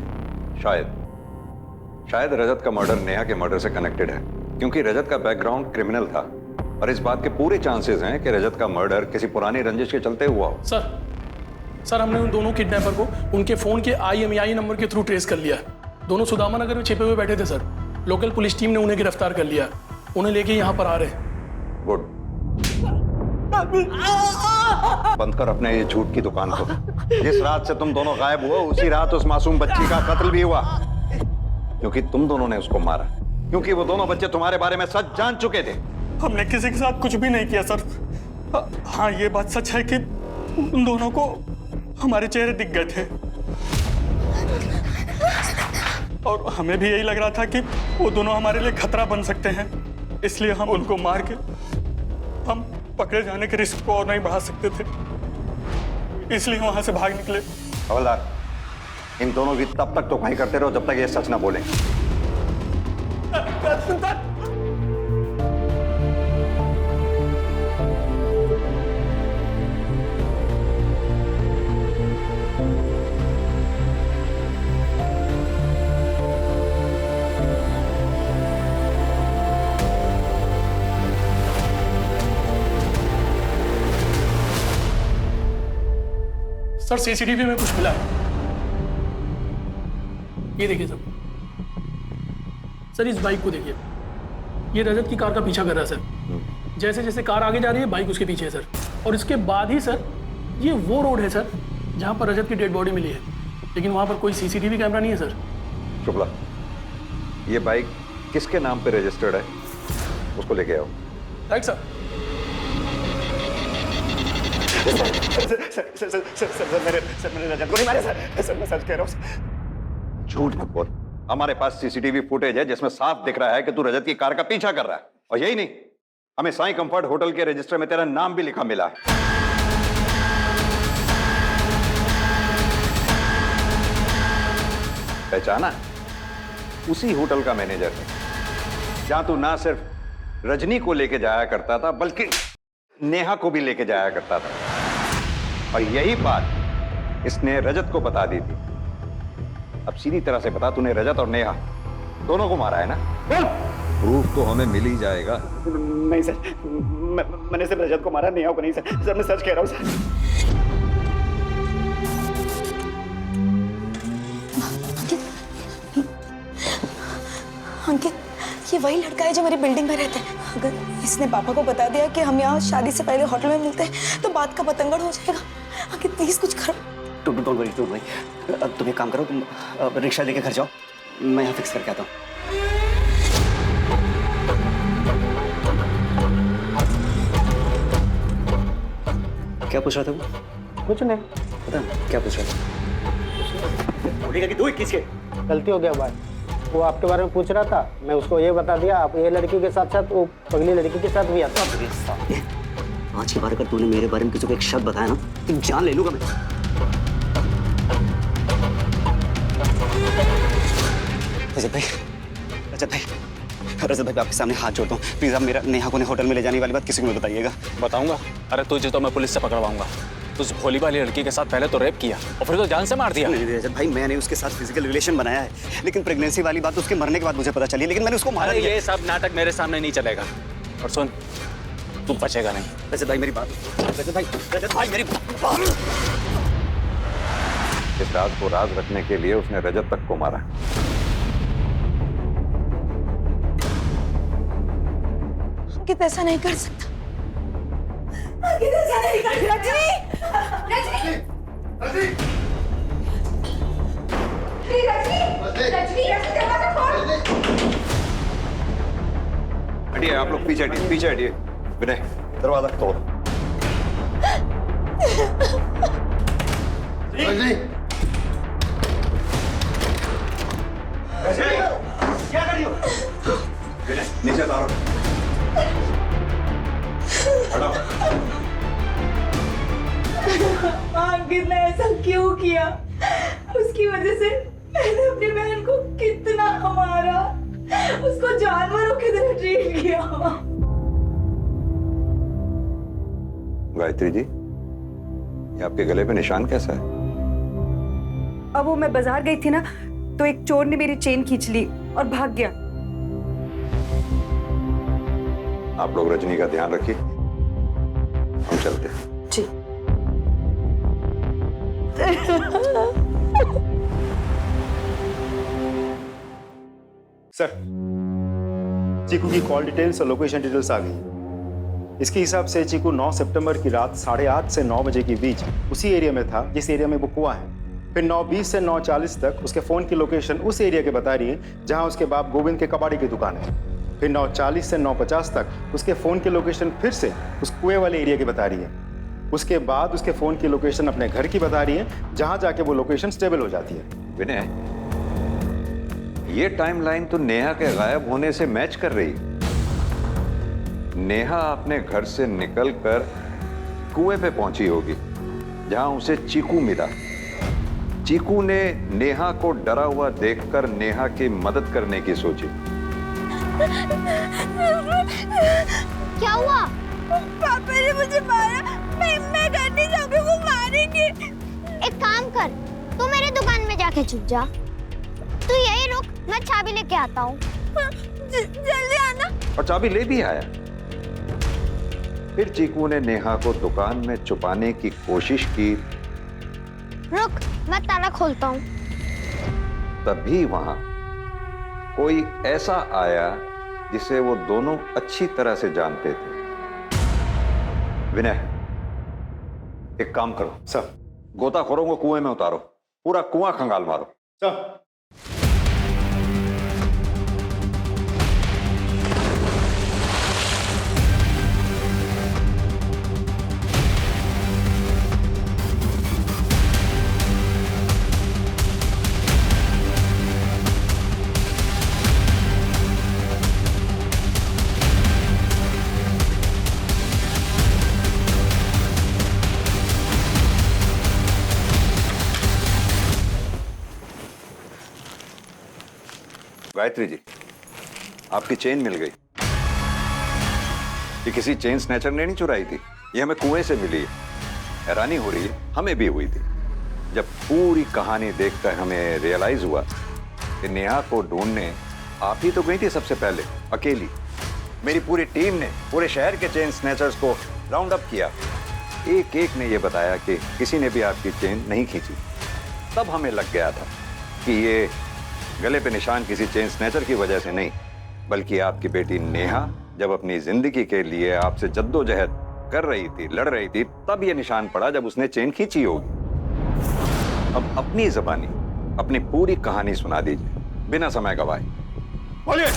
Speaker 11: शायद रजत का मर्डर नेहा के मर्डर से कनेक्टेड है, क्योंकि रजत का बैकग्राउंड क्रिमिनल था और इस बात के पूरे चांसेस हैं कि रजत का मर्डर किसी पुरानी रंजिश के चलते हुआ हो।
Speaker 14: सर हमने उन दोनों किडनैपर को उनके फोन के IMEI नंबर के थ्रू ट्रेस कर लिया। दोनों सुदामा नगर में छिपे हुए बैठे थे सर। लोकल पुलिस टीम ने उन्हें गिरफ्तार कर लिया, उन्हें लेके यहाँ पर आ रहे हैं।
Speaker 11: गुड। बंद कर अपने ये झूठ की दुकान को। जिस रात से तुम दोनों गायब हुए उसी रात उस मासूम बच्ची का कत्ल भी हुआ, क्योंकि तुम दोनों ने उसको मारा, क्योंकि वो दोनों बच्चे तुम्हारे बारे में सच जान चुके थे।
Speaker 14: हमने किसी के साथ कुछ भी नहीं किया सर। हाँ ये बात सच है कि उन दोनों को हमारे चेहरे दिख गए थे और हमें भी यही लग रहा था कि वो दोनों हमारे लिए खतरा बन सकते हैं, इसलिए हम उनको मार के हम पकड़े जाने के रिस्क को और नहीं बढ़ा सकते थे, इसलिए वहां से भाग निकले।
Speaker 11: हवलदार, इन दोनों की तब तक तो कहीं करते रहो जब तक ये सच ना बोलें।
Speaker 14: सर CCTV में कुछ मिला है, ये देखिए सर। सर इस बाइक को देखिए, ये रजत की कार का पीछा कर रहा है सर। जैसे जैसे कार आगे जा रही है बाइक उसके पीछे है सर। और इसके बाद ही सर ये वो रोड है सर जहाँ पर रजत की डेड बॉडी मिली है, लेकिन वहाँ पर कोई सीसीटीवी कैमरा नहीं है सर।
Speaker 11: शुक्ला, ये बाइक किसके नाम पे रजिस्टर्ड है, उसको लेके आओ।
Speaker 14: Right sir.
Speaker 9: मैंने रजत को नहीं मारा सर, मैं सच कह रहा हूँ।
Speaker 11: झूठ मत बोल, हमारे पास सीसीटीवी फुटेज है जिसमें साफ दिख रहा है कि तू रजत की कार का पीछा कर रहा है। और यही नहीं, हमें साई कंफर्ट होटल के रजिस्टर में तेरा नाम भी लिखा मिला है। पहचाना? उसी होटल का मैनेजर है जहां तू ना सिर्फ रजनी को लेके जाया करता था बल्कि नेहा को भी लेके जाया करता था। और यही बात इसने रजत को बता दी थी। अब सीधी तरह से बता, तूने रजत और नेहा दोनों को मारा है ना? प्रूफ तो हमें मिल ही जाएगा।
Speaker 9: नहीं सर, मैंने सिर्फ रजत को मारा, नेहा को नहीं सर। सर मैं सच कह रहा हूँ सर।
Speaker 1: अंकित, ये वही लड़का है जो मेरी बिल्डिंग में रहता है। अगर इसने पापा को बता दिया कि हम यहाँ शादी से पहले होटल में मिलते हैं तो बात का बतंगड़ हो जाएगा। अंकित प्लीज कुछ करो।
Speaker 9: Don't worry. तुम एक काम करो, तुम रिक्शा लेके घर जाओ, मैं यहाँ फिक्स करके आता हूँ। क्या पूछ रहा था वो?
Speaker 13: कुछ नहीं।
Speaker 9: पता नहीं क्या पूछ रहा था? बोलेगा कि 2-21 के।
Speaker 13: गलती हो गया भाई, वो आपके बारे में पूछ रहा था, मैं उसको ये बता दिया आप ये लड़की के साथ साथ वो पगली लड़की के साथ भी आता।
Speaker 9: आज की बार अगर तूने मेरे बारे में किसी को एक शब्द बताया ना तो जान ले लूंगा मैं। रजत भाई आपके सामने हाथ जोड़ता हूँ, प्लीज आप मेरा नेहा को होटल में ले जाने वाली बात किसी को मत बताइएगा।
Speaker 5: बताऊंगा? अरे तुझे तो मैं पुलिस से पकड़वाऊंगा। उस भोली वाली लड़की के साथ पहले तो रेप किया और फिर तो जान से मार दिया।
Speaker 9: नहीं रजत भाई, मैंने उसके साथ फिजिकल रिलेशन बनाया है, लेकिन प्रेगनेंसी वाली बात उसके मरने के बाद मुझे पता चली, लेकिन मैंने उसको मारा।
Speaker 5: ये सब नाटक मेरे सामने नहीं चलेगा। और सुन, तू बचेगा नहीं।
Speaker 9: रजत भाई मेरी बात, रजत भाई मेरी बात।
Speaker 11: इस राज को राज रखने के लिए उसने रजत तक को मारा।
Speaker 1: अंकित ऐसा नहीं कर सकता। अंकित ऐसा नहीं कर सकता।
Speaker 11: हटिए आप लोग, पीछे हटिए। विनय, दरवाजा तोड़।
Speaker 9: क्या कर रही हो?
Speaker 11: विनय, नीचे उतारो।
Speaker 1: अंकित ने ऐसा क्यों किया? उसकी वजह से मैंने अपनी बहन को कितना मारा, उसको जानवरों की तरह ट्रीट किया।
Speaker 11: गायत्री जी, ये आपके गले पे निशान कैसा है?
Speaker 1: अब वो मैं बाजार गई थी ना, तो एक चोर ने मेरी चेन खींच ली और भाग गया।
Speaker 11: आप लोग रजनी का ध्यान रखिए, हम चलते हैं।
Speaker 1: जी।
Speaker 12: सर, चीकू की कॉल डिटेल्स और लोकेशन डिटेल्स आ गई। इसके हिसाब से चीकू 9 सितंबर की रात 8:30 से 9 बजे के बीच उसी एरिया में था जिस एरिया में वो कुआं है। फिर 9:20 से 9:40 तक उसके फोन की लोकेशन उस एरिया के बता रही है जहां उसके बाप गोविंद के कबाड़ी की दुकान है। फिर 9:40 से 9:50 तक उसके फोन की लोकेशन फिर से उस कुएं वाले एरिया की बता रही है। उसके बाद उसके फोन की लोकेशन अपने घर की बता रही है जहां जाके वो लोकेशन स्टेबल हो जाती है।
Speaker 11: विनय, ये टाइमलाइन तो नेहा के गायब होने से मैच कर रही। नेहा अपने घर से निकलकर कुएं पे पहुंची होगी जहां उसे चीकू मिला। चीकू ने नेहा को डरा हुआ देखकर नेहा की मदद करने की सोची।
Speaker 8: क्या हुआ?
Speaker 6: पापा ने मुझे मारा। मैं घर नहीं जाऊंगी, वो मारेंगे।
Speaker 8: एक काम कर, तू मेरे दुकान में जाके छुप जा। तू यही रुक, मैं चाबी लेके आता हूँ।
Speaker 6: जल्दी आना।
Speaker 11: और चाबी ले भी आया। फिर चीकू ने नेहा को दुकान में छुपाने की कोशिश की।
Speaker 8: रुक, मैं ताला खोलता हूँ।
Speaker 11: तभी वहां कोई ऐसा आया जिसे वो दोनों अच्छी तरह से जानते थे। विनय, एक काम करो
Speaker 12: सर,
Speaker 11: गोताखोरों को कुएं में उतारो, पूरा कुआं खंगाल मारो।
Speaker 12: सर।
Speaker 11: गायत्री जी, आपकी चेन मिल गई। ये किसी चेन स्नैचर ने नहीं चुराई थी, ये हमें कुएं से मिली है। हैरानी हो रही है, हमें भी हुई थी। जब पूरी कहानी देखकर हमें रियलाइज हुआ कि नेहा को ढूंढने आप ही तो गई थी सबसे पहले, अकेली। मेरी पूरी टीम ने पूरे शहर के चेन स्नैचर्स को राउंड अप किया। एक एक ने यह बताया कि किसी ने भी आपकी चेन नहीं खींची। तब हमें लग गया था कि ये गले पे निशान किसी चेन स्नैचर की वजह से नहीं, बल्कि आपकी बेटी नेहा जब अपनी जिंदगी के लिए आपसे जद्दोजहद कर रही थी, लड़ रही थी, तब ये निशान पड़ा जब उसने चेन खींची होगी। अब अपनी ज़बानी अपनी पूरी कहानी सुना दीजिए बिना समय गवाए।
Speaker 12: बोलिए।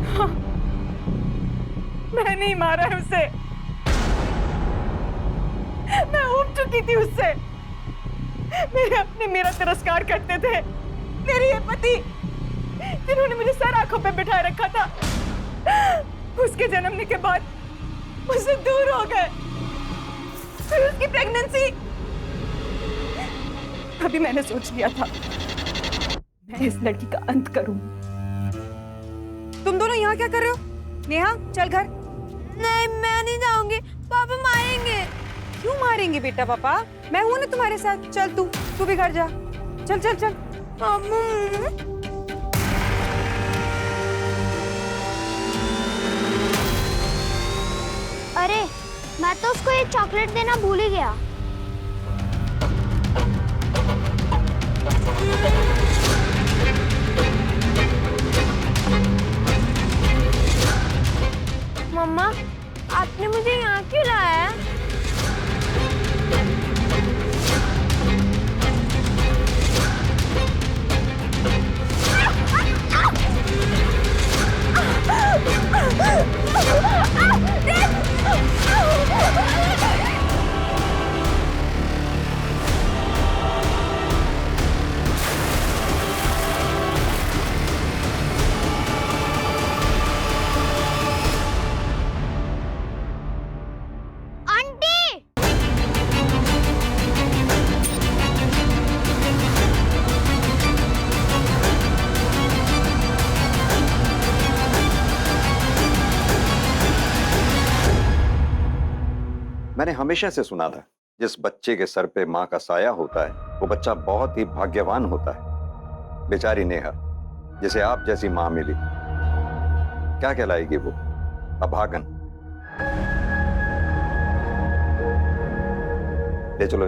Speaker 15: हाँ, मैं नहीं मारा है उसे, मैं उब चुकी थी उससे। मेरे अपने मेरा तिरस्कार करते थे। मेरे ये पति जिन्होंने मुझे सर आंखों पे बिठाए रखा था, उसके जन्मने के बाद मुझसे दूर हो गए। फिर उसकी प्रेगनेंसी, अभी मैंने सोच लिया था मैं इस लड़की का अंत करूं।
Speaker 1: तुम दोनों यहाँ क्या कर रहे हो? नेहा, चल घर।
Speaker 4: नहीं, मैं नहीं जाऊंगी, पापा मारेंगे।
Speaker 1: क्यों मारेंगे बेटा? पापा, मैं हूं ना तुम्हारे साथ। चल तू भी घर जा। चल चल चल।
Speaker 8: अरे, मैं तो उसको एक चॉकलेट देना भूल ही गया।
Speaker 4: मम्मा, आपने मुझे यहाँ क्यों लाया है?
Speaker 11: मैंने हमेशा से सुना था जिस बच्चे के सर पे माँ का साया होता है वो बच्चा बहुत ही भाग्यवान होता है। बेचारी नेहा, जिसे आप जैसी माँ मिली, क्या कहलाएगी वो? अभागन। ले चलो।